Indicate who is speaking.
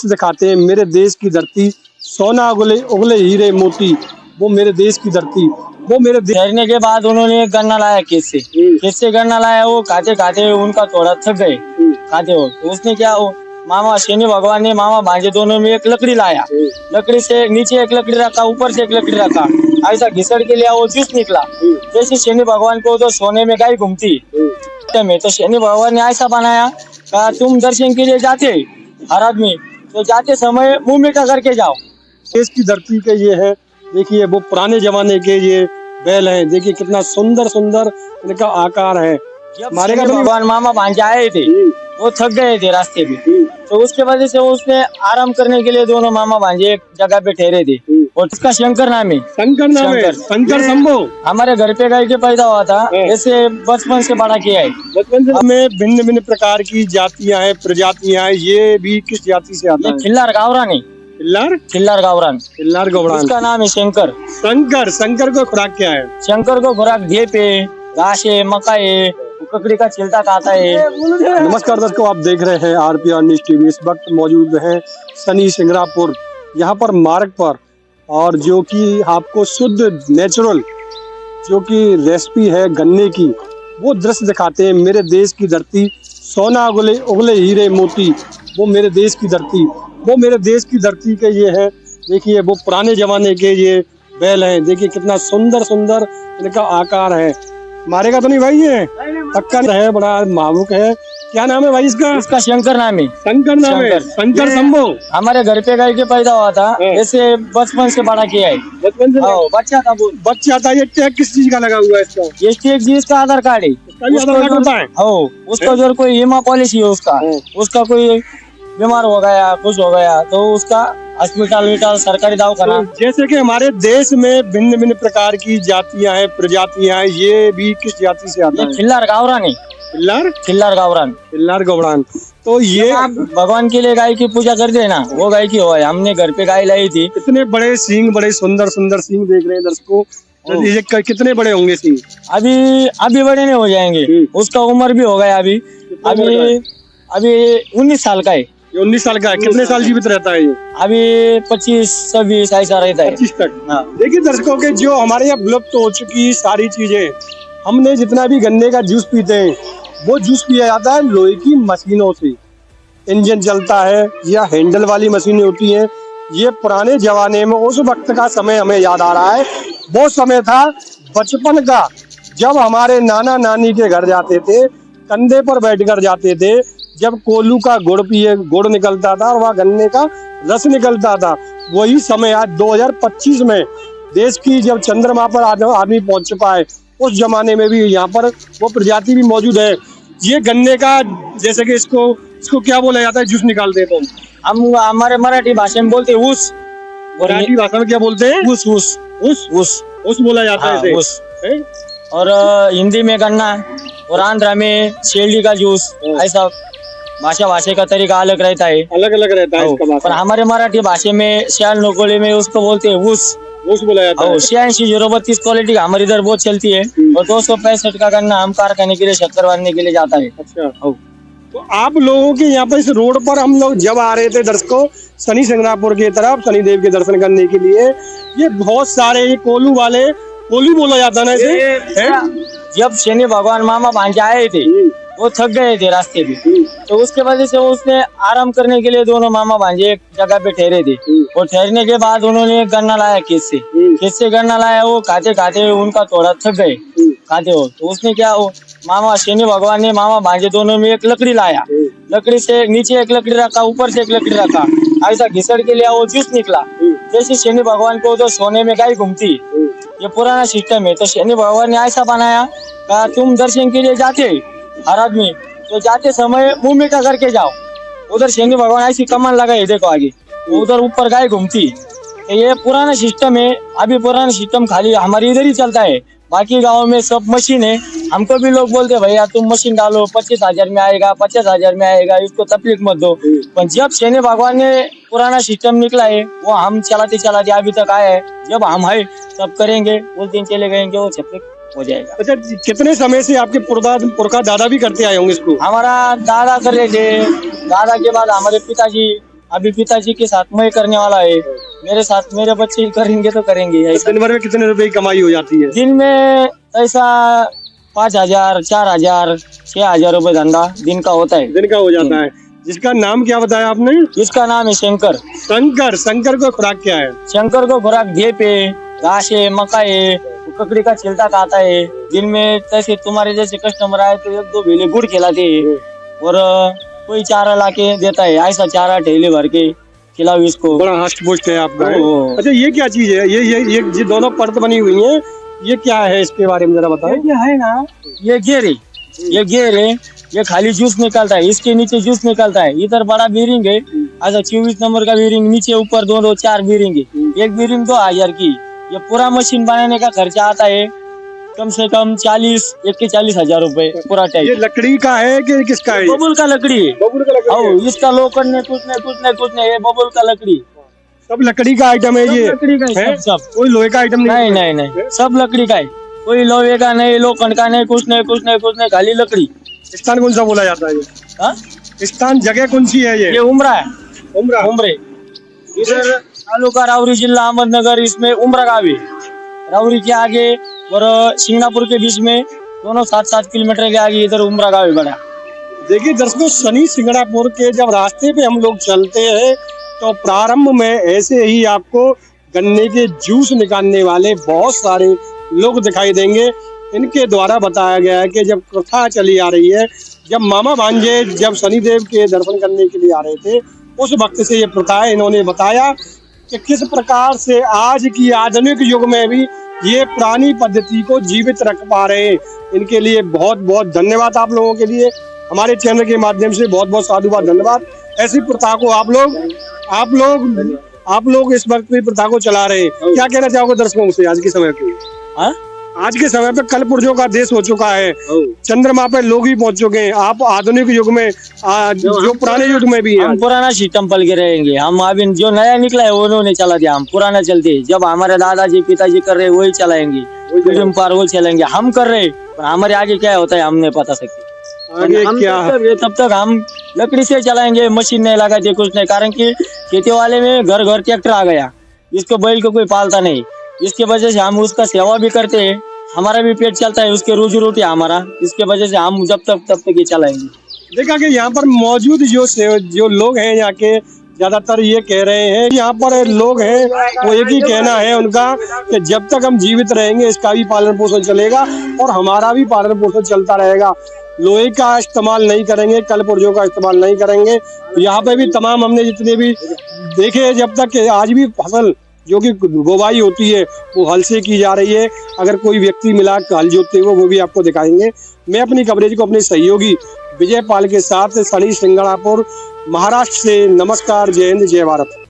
Speaker 1: दिखाते हैं मेरे देश की धरती, सोना उगले उगले हीरे मोती, वो मेरे देश की धरती, वो मेरे
Speaker 2: ठहरने के बाद उन्होंने एक गन्ना लाया खेत से गन्ना लाया। वो खाते खाते उनका थोड़ा थक गए खाते हो, तो उसने क्या वो मामा शनि भगवान ने मामा भांजे दोनों में एक लकड़ी लाया। लकड़ी से नीचे एक लकड़ी रखा, ऊपर से एक लकड़ी रखा, ऐसा घिसड़ के लिया, वो जूस निकला। जैसे शनि भगवान को तो सोने में गाय घूमती में, तो शनि भगवान ने ऐसा बनाया कहा तुम दर्शन के लिए जाते हर आदमी, तो जाते समय मुंह मीठा करके जाओ।
Speaker 1: देश की धरती के ये है, देखिए वो पुराने जमाने के ये बैल हैं, देखिए कितना सुंदर सुंदर इनका आकार है।
Speaker 2: हमारे भगवान मामा भांजे आए थे, वो थक गए थे रास्ते में, तो उसके वजह से उसने आराम करने के लिए दोनों मामा भांजे एक जगह पे ठहरे थे। और उसका शंकर नाम है,
Speaker 1: शंकर शंभो।
Speaker 2: हमारे घर पे गाय के पैदा हुआ था, ऐसे बचपन से बड़ा किया है।
Speaker 1: बचपन में भिन्न भिन्न प्रकार की जातियां हैं, प्रजातियां हैं। ये भी किस जाति से आता है?
Speaker 2: खिल्लार गावरान है। खिल्लार गावरान उसका नाम है शंकर।
Speaker 1: शंकर को खुराक क्या है?
Speaker 2: शंकर को खुराक ढेप है, घास है, मक्का है, ककड़ी का छिलका खाता है।
Speaker 1: नमस्कार दर्शकों, आप देख रहे हैं आरपीआर न्यूज टीवी। इस वक्त मौजूद हैं शनि सिंगरापुर, यहाँ पर मार्ग पर, और जो कि आपको शुद्ध नेचुरल जो कि रेसिपी है गन्ने की, वो दृश्य दिखाते हैं मेरे देश की धरती, सोना उगले उगले हीरे मोती, वो मेरे देश की धरती, वो मेरे देश की धरती के ये है। देखिए वो पुराने जमाने के ये बैल हैं, देखिए कितना सुंदर सुंदर इनका आकार है। मारेगा तो नहीं भाई? ये पक्का है, बड़ा मावुक है। क्या नाम है भाई इसका?
Speaker 2: इसका शंकर नाम है।
Speaker 1: शंकर शंभो।
Speaker 2: हमारे घर पे गाय के पैदा हुआ था, ऐसे बचपन से बड़ा किया है।
Speaker 1: बचपन से
Speaker 2: बच्चा था।
Speaker 1: ये टैग किस चीज का लगा हुआ है इसका?
Speaker 2: ये टैग जी इसका आधार कार्ड है। उसका जो कोई बीमा पॉलिसी है उसका कोई बीमार हो गया, कुछ हो गया, तो उसका हॉस्पिटल सरकारी दवाखाना।
Speaker 1: जैसे कि हमारे देश में भिन्न भिन्न प्रकार की जातियां हैं, प्रजातियां हैं, ये भी किस जाति से आता है?
Speaker 2: खिल्लार गावरान है। खिल्लार गावरान।
Speaker 1: तो ये
Speaker 2: आप भगवान के लिए गाय की पूजा करते हैं ना, वो गाय की हुआ है। हमने घर पे गाय लाई थी।
Speaker 1: इतने बड़े सींग, बड़े सुंदर सुंदर सींग देख रहे हैं दर्शकों। ये कितने बड़े होंगे सींग?
Speaker 2: अभी बड़े नहीं हो जाएंगे, उसका उम्र भी हो गया। अभी 19 साल का है।
Speaker 1: 19 साल का है। कितने साल जीवित रहता है ये?
Speaker 2: अभी 25-26 ऐसा रहता है।
Speaker 1: 25 तक। देखिए दर्शकों के, जो हमारे यहाँ विलुप्त हो चुकी सारी चीजें, हमने जितना भी गन्ने का जूस पीते हैं, वो जूस पिया जाता है लोहे की मशीनों से। इंजन चलता है या हैंडल वाली मशीनें होती हैं। ये पुराने जमाने में उस वक्त का समय हमें याद आ रहा है। वो समय था बचपन का, जब हमारे नाना नानी के घर जाते थे, कंधे पर बैठकर जाते थे, जब कोलू का गुड़ निकलता था और वह गन्ने का रस निकलता था। वही समय आज 2025 में देश की जब चंद्रमा पर आदमी पहुंच चुका है, उस जमाने में भी यहाँ पर वो प्रजाति भी मौजूद है। ये गन्ने का, जैसे कि इसको क्या बोला जाता है, जूस निकालते हैं तो
Speaker 2: हम हमारे मराठी भाषा में बोलते हैं ऊस।
Speaker 1: मराठी भाषा में क्या बोलते हैं? ऊस बोला जाता है इसे।
Speaker 2: और हिंदी में गन्ना, और आंध्रा में शेरडी का जूस। ऐसा भाषा का तरीका अलग रहता है,
Speaker 1: अलग रहता है इसका भाषा।
Speaker 2: पर हमारे मराठी भाषा में सियाल नोकोली में उसको बोलते हैं ऊस
Speaker 1: बोला जाता है।
Speaker 2: 86-032 क्वालिटी का हमारी इधर बहुत चलती है। और 265 का गन्ना हम कारखाने के लिए शक्कर बनने के लिए जाता है।
Speaker 1: अच्छा। तो आप लोगों के यहाँ पर इस रोड पर हम लोग जब आ रहे थे दर्शकों, शनि सिंगरापुर की तरफ शनिदेव के दर्शन करने के लिए, ये बहुत सारे ये कोलू बोला जाता है ना इसे।
Speaker 2: जब शनि भगवान मामा भांजे आए थे, वो थक गए थे रास्ते में, तो उसके वजह से उसने आराम करने के लिए दोनों मामा भांजे एक जगह पे ठहरे थे। और ठहरने के बाद उन्होंने एक गन्ना लाया खेत से गन्ना लाया। वो खाते खाते उनका थोड़ा थक गए खाते हो, तो उसने क्या वो मामा शनि भगवान ने मामा भांजे दोनों में एक लकड़ी लाया। लकड़ी से नीचे एक लकड़ी रखा, ऊपर से एक लकड़ी रखा, ऐसा घिसड़ के लिया, वो जूस निकला। जैसे शनि भगवान को तो सोने में गाय घूमती, ये पुराना सिस्टम है। तो शनि भगवान ने ऐसा बनाया कहा तुम दर्शन के लिए जाते हर आदमी, तो जाते समय मुंह मीठा करके जाओ। उधर शनि भगवान ऐसी कमान लगाई, देखो आगे उधर ऊपर गाय घूमती। तो ये पुराना सिस्टम है। अभी पुराना सिस्टम खाली हमारे इधर ही चलता है, बाकी गाँव में सब मशीन है। हमको भी लोग बोलते भैया तुम मशीन डालो, 25,000 में आएगा, 50,000 में आएगा, इसको तकलीफ मत दो। पर जब शनि भगवान ने पुराना सिस्टम निकला है, वो हम चलाते अभी तक आया है। जब हम है तब करेंगे, उस दिन चले गएंगे, वो छपे हो जाएगा।
Speaker 1: अच्छा, कितने समय से आपके पुरखा दादा भी करते आए होंगे इसको?
Speaker 2: हमारा दादा कर रहे थे, दादा के बाद हमारे पिताजी, अभी पिताजी के साथ मैं करने वाला है, मेरे साथ मेरे बच्चे करेंगे तो करेंगे ऐसा।
Speaker 1: दिन भर में कितने रुपए की कमाई हो जाती है?
Speaker 2: दिन में ऐसा 5,000, 4,000, 6,000 रुपए धंधा दिन का होता है।
Speaker 1: दिन का हो जाता है। जिसका नाम क्या बताया आपने?
Speaker 2: इसका नाम है शंकर।
Speaker 1: शंकर। शंकर को खुराक क्या है?
Speaker 2: शंकर को खुराक घेप है, घास है, मका है, ककड़ी का छिलका खाता है। दिन में जैसे तुम्हारे जैसे कस्टमर आए तो 1-2 भेले गुड़ खिलाते हैं और कोई चारा लाके देता है, ऐसा चारा ठेले भर के खिलाओ इसको।
Speaker 1: बड़ा हष्ट पुष्ट है आपका।
Speaker 2: ओ।
Speaker 1: अच्छा ये क्या चीज है? ये दोनों परत बनी हुई है, ये क्या है? इसके बारे में जरा बताओ।
Speaker 2: ये है ना, ये घेर है, ये घेर है, ये खाली जूस निकलता है, इसके नीचे जूस निकलता है। इधर बड़ा बीरिंग है, ऐसा 24 नंबर का बीरिंग, नीचे ऊपर 2-4 बीरिंग है। एक बीरिंग 2,000 की। ये पूरा मशीन बनाने का खर्चा आता है कम से कम 40,000 रुपए पूरा
Speaker 1: ये
Speaker 2: टाइप।
Speaker 1: लकड़ी का है कि किसका है?
Speaker 2: बबुल का लकड़ी है।
Speaker 1: बबुल का लकड़ी है।
Speaker 2: और इसका लोखंड में कुछ नहीं, ये बबुल का लकड़ी।
Speaker 1: सब लकड़ी का आइटम है ये?
Speaker 2: सब लकड़ी का है,
Speaker 1: है?
Speaker 2: सब।
Speaker 1: कोई लोहे का आइटम नहीं?
Speaker 2: नहीं, सब लकड़ी का है। कोई लोहे का नहीं, लोखंड का नहीं, कुछ नहीं, खाली लकड़ी।
Speaker 1: स्थान कौन सा बोला जाता है ये?
Speaker 2: हाँ?
Speaker 1: स्थान जगह कौन सी है ये?
Speaker 2: ये उमरा है,
Speaker 1: उमरा।
Speaker 2: उमरे। इधर तालुका रावरी, जिला अहमदनगर, इसमें उमरा गाँव है। रावरी के आगे और सिंगापुर के बीच में, दोनों 7-7 किलोमीटर के आगे इधर उमरा गाँव है बड़ा।
Speaker 1: देखिए दर्शकों, शनि सिंगापुर के जब रास्ते पे हम लोग चलते हैं तो प्रारंभ में ऐसे ही आपको गन्ने के जूस निकालने वाले बहुत सारे लोग दिखाई देंगे। इनके द्वारा बताया गया है कि जब प्रथा चली आ रही है, जब मामा भांजे जब शनिदेव के दर्शन करने के लिए आ रहे थे, उस वक्त से ये प्रथा है। इन्होंने बताया कि किस प्रकार से आज की आधुनिक युग में भी ये पुरानी पद्धति को जीवित रख पा रहे हैं। इनके लिए बहुत बहुत धन्यवाद आप लोगों के लिए। हमारे चैनल के माध्यम से बहुत बहुत साधुवाद, धन्यवाद। ऐसी प्रथा को आप लोग इस वक्त भी प्रथा को चला रहे हैं। क्या कहना चाहोगे दर्शकों से आज के समय पे?
Speaker 2: हाँ?
Speaker 1: आज के समय पे कल पुर्जों का देश हो चुका है, चंद्रमा पे लोग ही पहुंच चुके हैं। आप आधुनिक युग में जो पुराने युग में भी है,
Speaker 2: हम पुराना सिस्टम पल के रहेंगे। हम अभी जो नया निकला है उन्होंने चला दिया, हम पुराना चलते। जब हमारे दादाजी पिताजी कर रहे वही चलाएंगे, वो चलेंगे। हम कर रहे पर हमारे आगे क्या होता है हम नहीं पता सकते।
Speaker 1: आगे
Speaker 2: हम
Speaker 1: क्या?
Speaker 2: तब तक हम लकड़ी से चलाएंगे, मशीन नहीं लगाते, कुछ नहीं। कारण की खेती वाले में घर घर ट्रैक्टर आ गया, इसको बैल को कोई पालता नहीं। इसके वजह से हम उसका सेवा भी करते हैं, हमारा भी पेट चलता है, उसके रोजी रोटी हमारा। इसके वजह से हम तब तक ये चलाएंगे।
Speaker 1: देखा कि यहाँ पर मौजूद जो लोग हैं यहाँ के, ज्यादातर ये कह रहे हैं, यहाँ पर लोग हैं वो एक ही कहना है उनका कि जब तक हम जीवित रहेंगे इसका भी पालन पोषण चलेगा और हमारा भी पालन पोषण चलता रहेगा। लोहे का इस्तेमाल नहीं करेंगे, कल पुर्जों का इस्तेमाल नहीं करेंगे। यहाँ पे भी तमाम हमने जितने भी देखे, जब तक आज भी फसल जो कि बुवाई होती है वो हल से की जा रही है। अगर कोई व्यक्ति मिला हल जोतते हुए वो भी आपको दिखाएंगे। मैं अपनी कवरेज को अपने सहयोगी विजय पाल के साथ शनि सिंगापुर महाराष्ट्र से नमस्कार, जय हिंद, जय भारत।